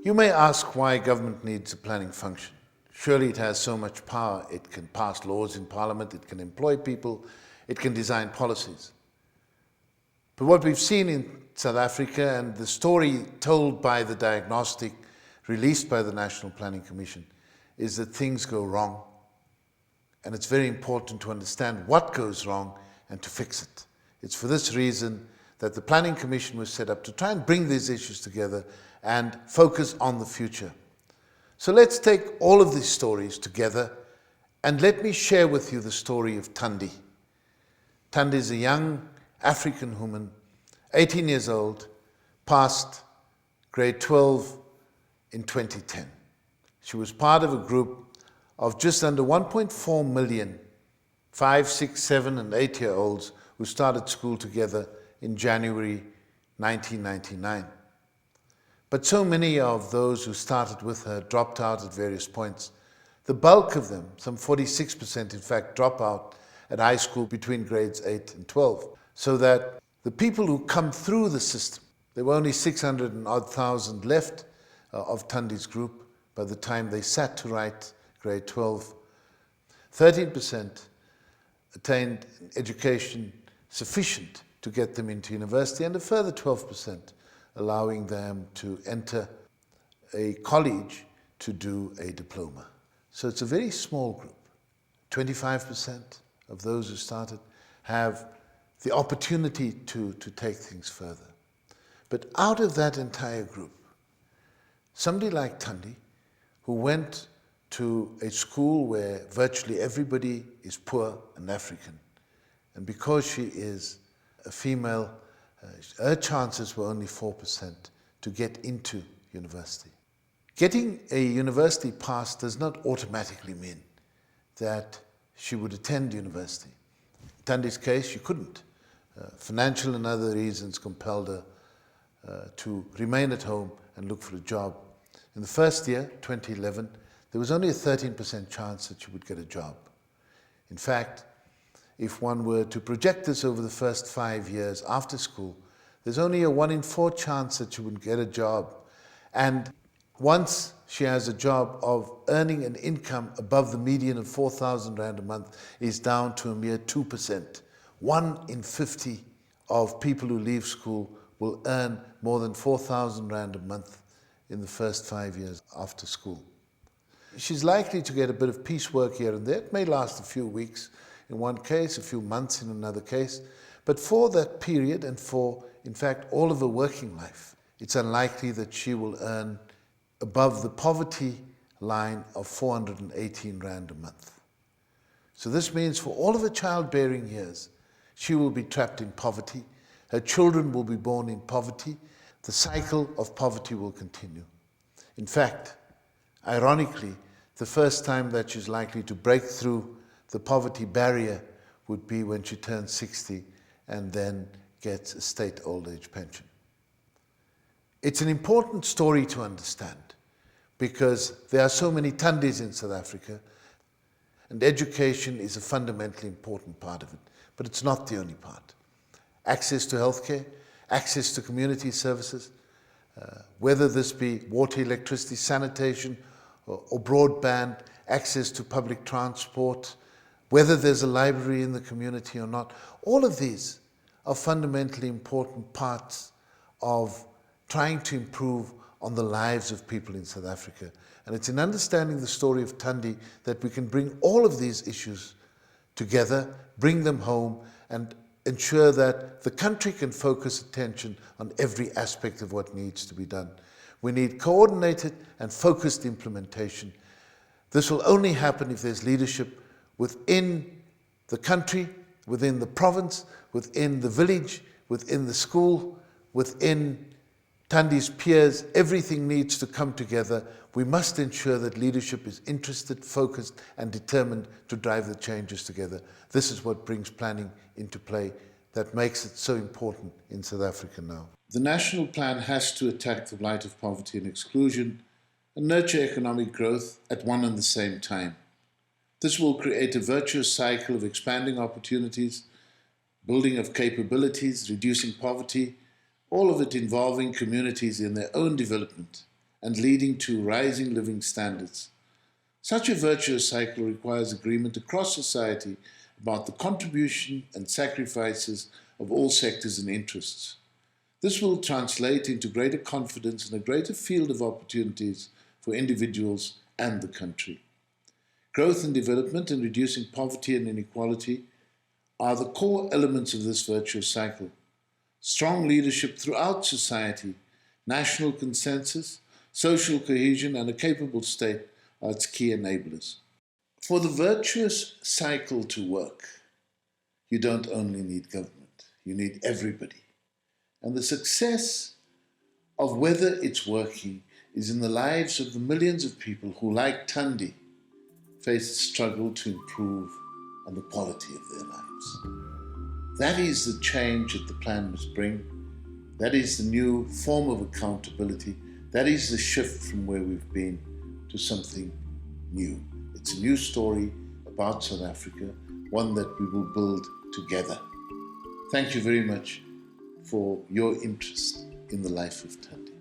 You may ask why government needs a planning function. Surely it has so much power. It can pass laws in Parliament, it can employ people, it can design policies. But what we've seen in South Africa, and the story told by the Diagnostic, released by the National Planning Commission, is that things go wrong. And it's very important to understand what goes wrong and to fix it. It's for this reason that the Planning Commission was set up to try and bring these issues together and focus on the future. So let's take all of these stories together and let me share with you the story of Thandi. Thandi is a young African woman, 18 years old, passed grade 12 in 2010. She was part of a group of just under 1.4 million 5, 6, 7 and 8-year-olds who started school together in January 1999. But so many of those who started with her dropped out at various points. The bulk of them, some 46% in fact, drop out at high school between grades 8 and 12. So that the people who come through the system, there were only 600 and odd thousand left of Thandi's group by the time they sat to write grade 12. 13% attained education sufficient to get them into university, and a further 12% allowing them to enter a college to do a diploma. So it's a very small group. 25% of those who started have the opportunity to take things further. But out of that entire group, somebody like Thandi, who went to a school where virtually everybody is poor and African, and because she is a female, her chances were only 4% to get into university. Getting a university pass does not automatically mean that she would attend university. In Thandi's case, she couldn't. Financial and other reasons compelled her to remain at home and look for a job. In the first year, 2011, there was only a 13% chance that she would get a job. In fact, if one were to project this over the first 5 years after school, there's only a 1 in 4 chance that she would get a job. And once she has a job, of earning an income above the median of 4,000 Rand a month is down to a mere 2%. 1 in 50 of people who leave school will earn more than 4,000 Rand a month in the first 5 years after school. She's likely to get a bit of piecework here and there. It may last a few weeks in one case, a few months in another case. But for that period, and for, in fact, all of her working life, it's unlikely that she will earn above the poverty line of 418 Rand a month. So this means for all of her childbearing years, she will be trapped in poverty. Her children will be born in poverty. The cycle of poverty will continue. In fact, ironically, the first time that she's likely to break through the poverty barrier would be when she turns 60 and then gets a state old age pension. It's an important story to understand because there are so many Thandis in South Africa, and education is a fundamentally important part of it, but it's not the only part. Access to healthcare, access to community services, whether this be water, electricity, sanitation, or broadband, access to public transport, whether there's a library in the community or not. All of these are fundamentally important parts of trying to improve on the lives of people in South Africa. And it's in understanding the story of Thandi that we can bring all of these issues together, bring them home, and ensure that the country can focus attention on every aspect of what needs to be done. We need coordinated and focused implementation. This will only happen if there's leadership within the country, within the province, within the village, within the school, within Thandi's peers. Everything needs to come together. We must ensure that leadership is interested, focused, and determined to drive the changes together. This is what brings planning into play that makes it so important in South Africa now. The national plan has to attack the blight of poverty and exclusion and nurture economic growth at one and the same time. This will create a virtuous cycle of expanding opportunities, building of capabilities, reducing poverty, all of it involving communities in their own development and leading to rising living standards. Such a virtuous cycle requires agreement across society about the contribution and sacrifices of all sectors and interests. This will translate into greater confidence and a greater field of opportunities for individuals and the country. Growth and development and reducing poverty and inequality are the core elements of this virtuous cycle. Strong leadership throughout society, national consensus, social cohesion, and a capable state are its key enablers. For the virtuous cycle to work, you don't only need government, you need everybody. And the success of whether it's working is in the lives of the millions of people who, like Thandi, face the struggle to improve on the quality of their lives. That is the change that the plan must bring. That is the new form of accountability. That is the shift from where we've been to something new. It's a new story about South Africa, one that we will build together. Thank you very much for your interest in the life of Thandi.